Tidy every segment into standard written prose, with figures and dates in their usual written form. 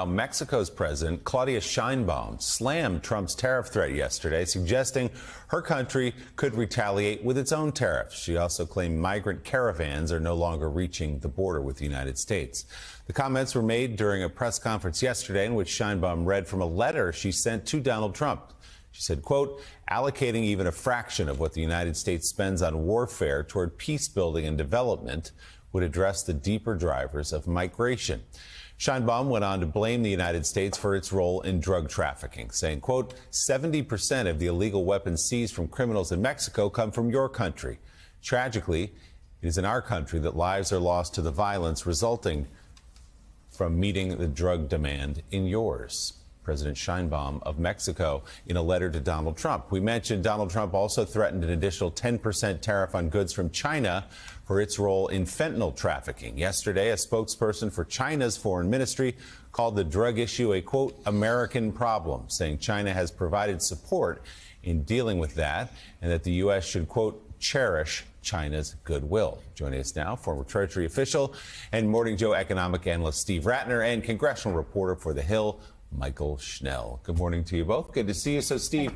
Mexico's President Claudia Sheinbaum slammed Trump's tariff threat yesterday, suggesting her country could retaliate with its own tariffs. She also claimed migrant caravans are no longer reaching the border with the United States. The comments were made during a press conference yesterday in which Sheinbaum read from a letter she sent to Donald Trump. She said, quote, allocating even a fraction of what the United States spends on warfare toward peace building and development would address the deeper drivers of migration. Sheinbaum went on to blame the United States for its role in drug trafficking, saying, quote, 70% of the illegal weapons seized from criminals in Mexico come from your country. Tragically, it is in our country that lives are lost to the violence resulting from meeting the drug demand in yours. President Sheinbaum of Mexico in a letter to Donald Trump. We mentioned Donald Trump also threatened an additional 10% tariff on goods from China for its role in fentanyl trafficking. Yesterday, a spokesperson for China's foreign ministry called the drug issue a, quote, American problem, saying China has provided support in dealing with that and that the U.S. should, quote, cherish China's goodwill. Joining us now, former Treasury official and Morning Joe economic analyst Steve Ratner and congressional reporter for The Hill, Michael Schnell. Good morning to you both. Good to see you. So, Steve,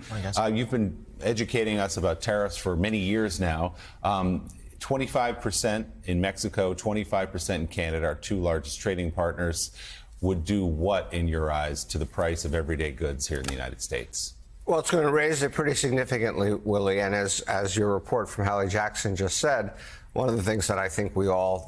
you've been educating us about tariffs for many years now. 25% in Mexico, 25% in Canada, our two largest trading partners, would do what, in your eyes, to the price of everyday goods here in the United States? Well, it's going to raise it pretty significantly, Willie. And as your report from Hallie Jackson just said, one of the things that I think we all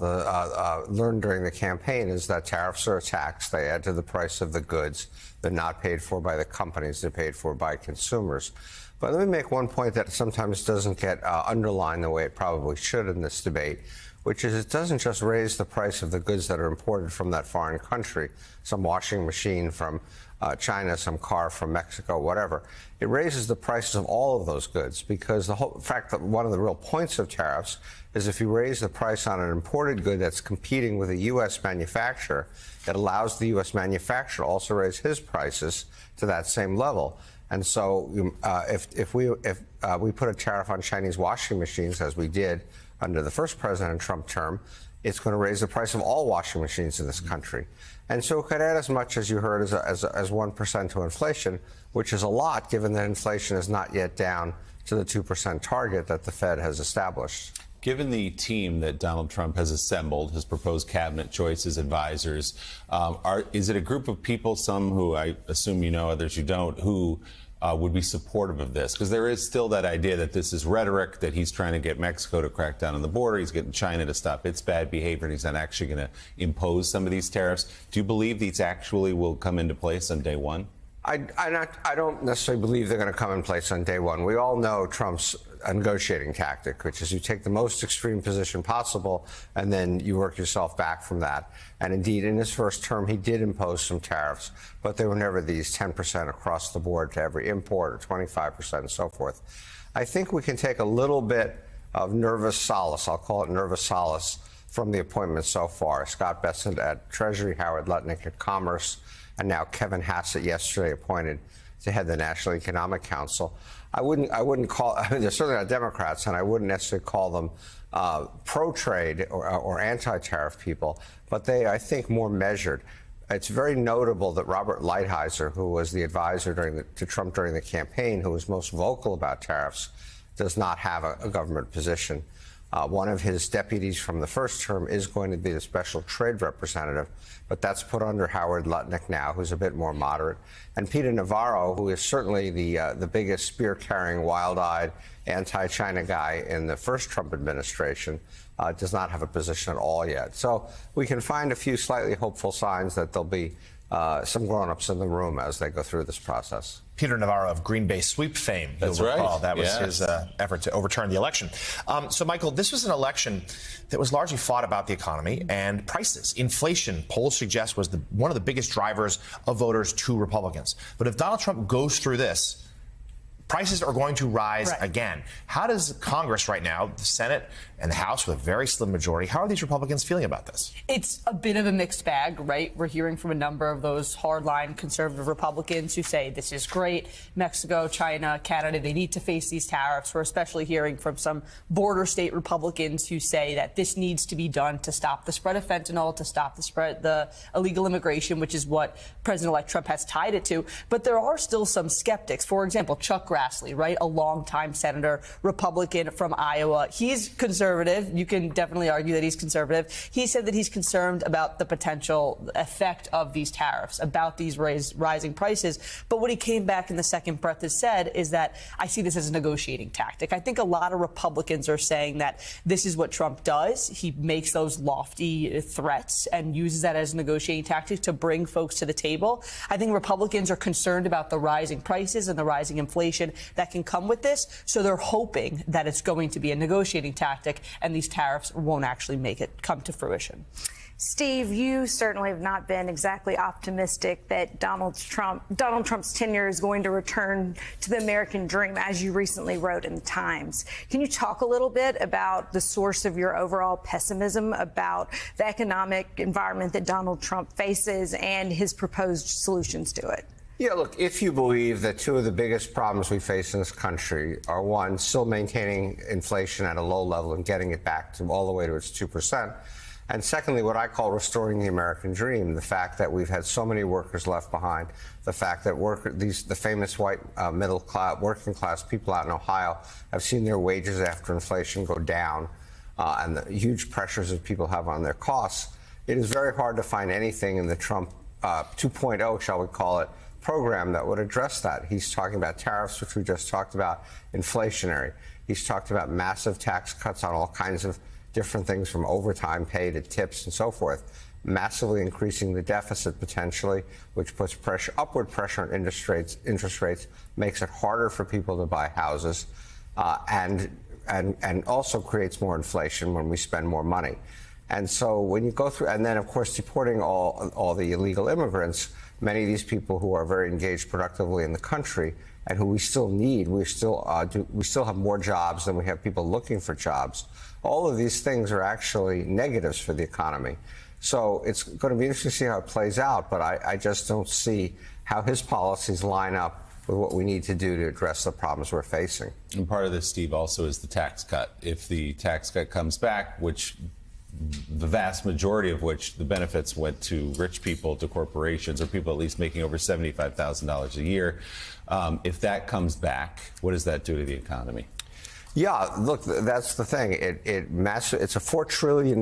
learned during the campaign is that tariffs are a tax. They add to the price of the goods. They're not paid for by the companies. They're paid for by consumers. But let me make one point that sometimes doesn't get underlined the way it probably should in this debate, which is it doesn't just raise the price of the goods that are imported from that foreign country, some washing machine from China, some car from Mexico, whatever. It raises the prices of all of those goods because the whole fact that one of the real points of tariffs is if you raise the price on an imported good that's competing with a U.S. manufacturer, it allows the U.S. manufacturer to also raise his prices to that same level. And so if we put a tariff on Chinese washing machines, as we did under the first President Trump term, it's going to raise the price of all washing machines in this country. And so it could add as much as you heard as 1% to inflation, which is a lot given that inflation is not yet down to the 2% target that the Fed has established. Given the team that Donald Trump has assembled, his proposed cabinet choices, advisors, is it a group of people, some who I assume you know, others you don't, who would be supportive of this? Because there is still that idea that this is rhetoric, that he's trying to get Mexico to crack down on the border, he's getting China to stop its bad behavior, and he's not actually going to impose some of these tariffs. Do you believe these actually will come into place on day one? I don't necessarily believe they're going to come in place on day one. We all know Trump's negotiating tactic, which is you take the most extreme position possible and then you work yourself back from that. And indeed, in his first term, he did impose some tariffs, but they were never these 10% across the board to every import or 25% and so forth. I think we can take a little bit of nervous solace, I'll call it nervous solace, from the appointments so far. Scott Bessent at Treasury, Howard Lutnick at Commerce, and now Kevin Hassett yesterday appointed to head the National Economic Council. I wouldn't call, I mean, they're certainly not Democrats, and I wouldn't necessarily call them pro-trade or anti-tariff people, but they, I think, more measured. It's very notable that Robert Lighthizer, who was the advisor to Trump during the campaign, who was most vocal about tariffs, does not have a government position. One of his deputies from the first term is going to be the special trade representative, but that's put under Howard Lutnick now, who's a bit more moderate. And Peter Navarro, who is certainly the biggest spear-carrying, wild-eyed, anti-China guy in the first Trump administration, does not have a position at all yet. So we can find a few slightly hopeful signs that there'll be some grown-ups in the room as they go through this process. Peter Navarro of Green Bay sweep fame. That's you'll recall. right. That was his effort to overturn the election. So, Michael, this was an election that was largely fought about the economy and prices. Inflation, polls suggest, was one of the biggest drivers of voters to Republicans. But if Donald Trump goes through this, prices are going to rise again. How does Congress right now, the Senate and the House with a very slim majority. How are these Republicans feeling about this? It's a bit of a mixed bag, right? We're hearing from a number of those hardline conservative Republicans who say this is great. Mexico, China, Canada, they need to face these tariffs. We're especially hearing from some border state Republicans who say that this needs to be done to stop the spread of fentanyl, to stop the illegal immigration, which is what President-elect Trump has tied it to. But there are still some skeptics. For example, Chuck Grassley, right? A longtime senator, Republican from Iowa. He's conservative. You can definitely argue that he's conservative. He said that he's concerned about the potential effect of these tariffs, about these rising prices. But what he came back in the second breath has said is that I see this as a negotiating tactic. I think a lot of Republicans are saying that this is what Trump does. He makes those lofty threats and uses that as a negotiating tactic to bring folks to the table. I think Republicans are concerned about the rising prices and the rising inflation that can come with this. So they're hoping that it's going to be a negotiating tactic and these tariffs won't actually make it come to fruition. Steve, you certainly have not been exactly optimistic that Donald Trump's tenure is going to return to the American dream, as you recently wrote in the Times. Can you talk a little bit about the source of your overall pessimism about the economic environment that Donald Trump faces and his proposed solutions to it? Yeah, look, if you believe that two of the biggest problems we face in this country are, one, still maintaining inflation at a low level and getting it back to all the way to its 2%, and secondly, what I call restoring the American dream, the fact that we've had so many workers left behind, the fact that the famous white middle class, working class people out in Ohio have seen their wages after inflation go down, and the huge pressures that people have on their costs. It is very hard to find anything in the Trump 2.0, shall we call it, program that would address that. He's talking about tariffs, which we just talked about, inflationary. He's talked about massive tax cuts on all kinds of different things, from overtime pay to tips and so forth, massively increasing the deficit potentially, which puts upward pressure on interest rates, makes it harder for people to buy houses, and also creates more inflation when we spend more money. And so when you go through, and then of course deporting all the illegal immigrants, many of these people who are very engaged productively in the country and who we still need, we still have more jobs than we have people looking for jobs. All of these things are actually negatives for the economy. So it's going to be interesting to see how it plays out, but I just don't see how his policies line up with what we need to do to address the problems we're facing. And part of this, Steve, also is the tax cut. If the tax cut comes back, which the vast majority of which the benefits went to rich people, to corporations, or people at least making over $75,000 a year, if that comes back, what does that do to the economy? Yeah, look, that's the thing. It's a $4 trillion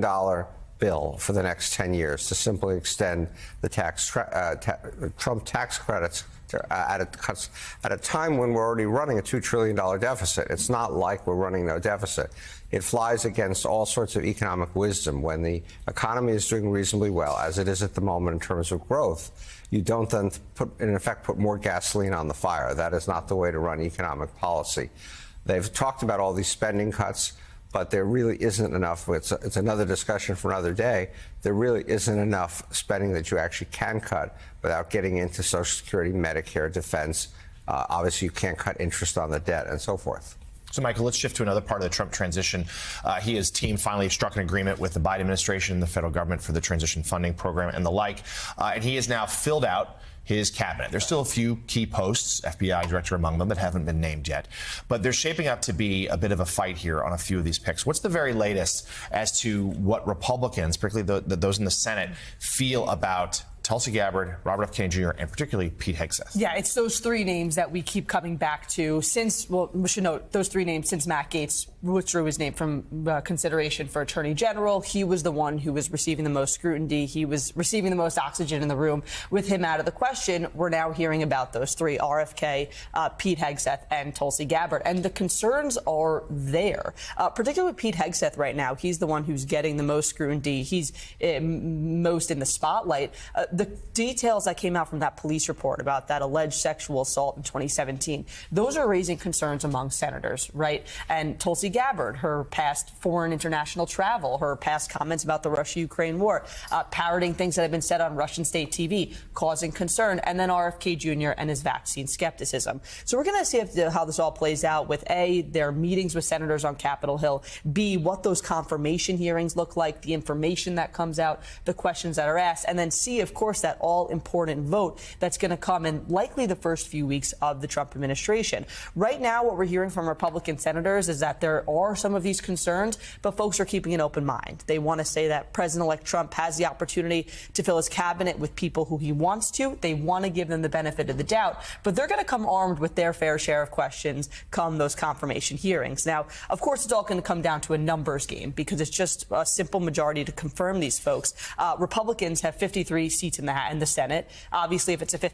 bill for the next 10 years to simply extend the Trump tax credits at a time when we're already running a $2 trillion deficit. It's not like we're running no deficit. It flies against all sorts of economic wisdom. When the economy is doing reasonably well, as it is at the moment in terms of growth, you don't then, in effect, put more gasoline on the fire. That is not the way to run economic policy. They've talked about all these spending cuts, but there really isn't enough. It's another discussion for another day. There really isn't enough spending that you actually can cut without getting into Social Security, Medicare, defense. Obviously, you can't cut interest on the debt and so forth. So, Michael, let's shift to another part of the Trump transition. He and his team finally struck an agreement with the Biden administration and the federal government for the transition funding program and the like. And he has now filled out his cabinet. There's still a few key posts, FBI director among them, that haven't been named yet. But there's shaping up to be a bit of a fight here on a few of these picks. What's the very latest as to what Republicans, particularly those in the Senate, feel about Tulsi Gabbard, Robert F. Kennedy Jr., and particularly Pete Hegseth? Yeah, it's those three names that we keep coming back to since, well, we should note, those three names since Matt Gaetz withdrew his name from consideration for Attorney General. He was the one who was receiving the most scrutiny. He was receiving the most oxygen in the room. With him out of the question, we're now hearing about those three, RFK, Pete Hegseth, and Tulsi Gabbard. And the concerns are there, particularly with Pete Hegseth right now. He's the one who's getting the most scrutiny. He's most in the spotlight. The details that came out from that police report about that alleged sexual assault in 2017, those are raising concerns among senators, right? And Tulsi Gabbard, her past foreign international travel, her past comments about the Russia-Ukraine war, parroting things that have been said on Russian state TV, causing concern, and then RFK Jr. and his vaccine skepticism. So we're going to see how this all plays out with A, their meetings with senators on Capitol Hill, B, what those confirmation hearings look like, the information that comes out, the questions that are asked, and then C, of course, that all-important vote that's going to come in likely the first few weeks of the Trump administration. Right now, what we're hearing from Republican senators is that there are some of these concerns, but folks are keeping an open mind. They want to say that President-elect Trump has the opportunity to fill his cabinet with people who he wants to. They want to give them the benefit of the doubt, but they're going to come armed with their fair share of questions come those confirmation hearings. Now, of course, it's all going to come down to a numbers game because it's just a simple majority to confirm these folks. Republicans have 53 seats in the Senate. Obviously, if it's a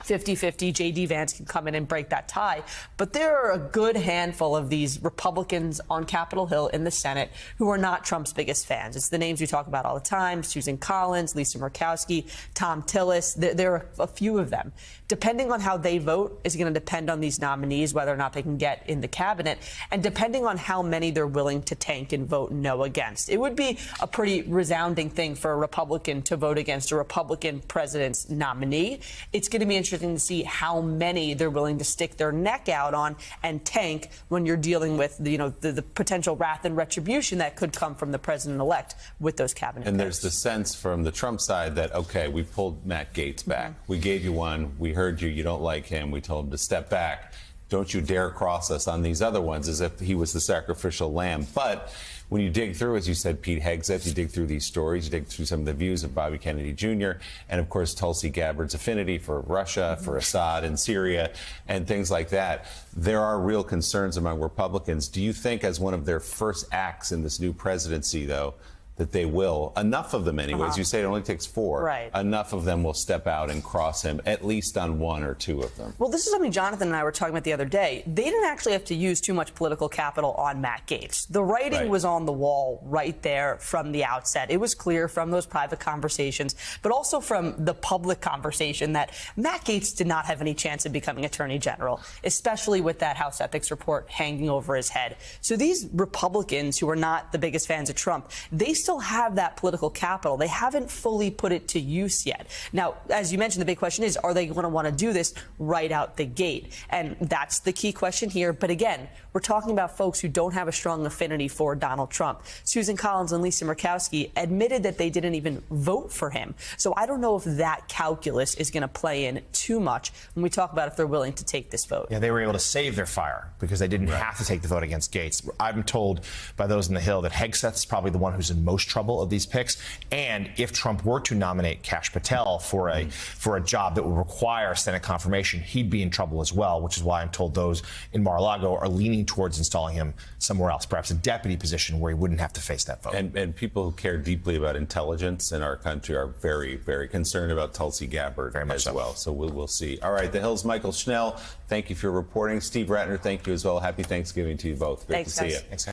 50-50, J.D. Vance can come in and break that tie. But there are a good handful of these Republicans on Capitol Hill in the Senate who are not Trump's biggest fans. It's the names we talk about all the time: Susan Collins, Lisa Murkowski, Tom Tillis. There are a few of them. Depending on how they vote is going to depend on these nominees, whether or not they can get in the cabinet, and depending on how many they're willing to tank and vote no against. It would be a pretty resounding thing for a Republican to vote against a Republican president's nominee. It's going to be interesting to see how many they're willing to stick their neck out on and tank when you're dealing with the potential wrath and retribution that could come from the president-elect with those cabinet And picks. there's the sense from the Trump side that, okay, we pulled Matt Gaetz back. We gave you one. We heard you. You don't like him. We told him to step back. Don't you dare cross us on these other ones, as if he was the sacrificial lamb. But when you dig through, as you said, Pete Hegseth, you dig through these stories, you dig through some of the views of Bobby Kennedy Jr., and of course Tulsi Gabbard's affinity for Russia, for Assad and Syria, and things like that. There are real concerns among Republicans. Do you think, as one of their first acts in this new presidency, though, that they will, enough of them anyways, you say it only takes 4, right, enough of them will step out and cross him, at least on 1 or 2 of them? Well, this is something Jonathan and I were talking about the other day. They didn't actually have to use too much political capital on Matt Gaetz. The writing was on the wall right there from the outset. It was clear from those private conversations, but also from the public conversation, that Matt Gaetz did not have any chance of becoming Attorney General, especially with that House Ethics report hanging over his head. So these Republicans who are not the biggest fans of Trump, they still have that political capital. They haven't fully put it to use yet. Now, as you mentioned, the big question is, are they going to want to do this right out the gate? And that's the key question here. But again, we're talking about folks who don't have a strong affinity for Donald Trump. Susan Collins and Lisa Murkowski admitted that they didn't even vote for him. So I don't know if that calculus is going to play in too much when we talk about if they're willing to take this vote. Yeah, they were able to save their fire because they didn't have to take the vote against Gaetz. I'm told by those in the Hill that Hegseth's probably the one who's in most trouble of these picks. And if Trump were to nominate Kash Patel for a job that would require Senate confirmation, he'd be in trouble as well, which is why I'm told those in Mar-a-Lago are leaning towards installing him somewhere else, perhaps a deputy position where he wouldn't have to face that vote. And people who care deeply about intelligence in our country are very, very concerned about Tulsi Gabbard as well. So we'll see. All right, the Hill's Michael Schnell, thank you for your reporting. Steve Ratner, thank you as well. Happy Thanksgiving to you both. Great to see you. Thanks.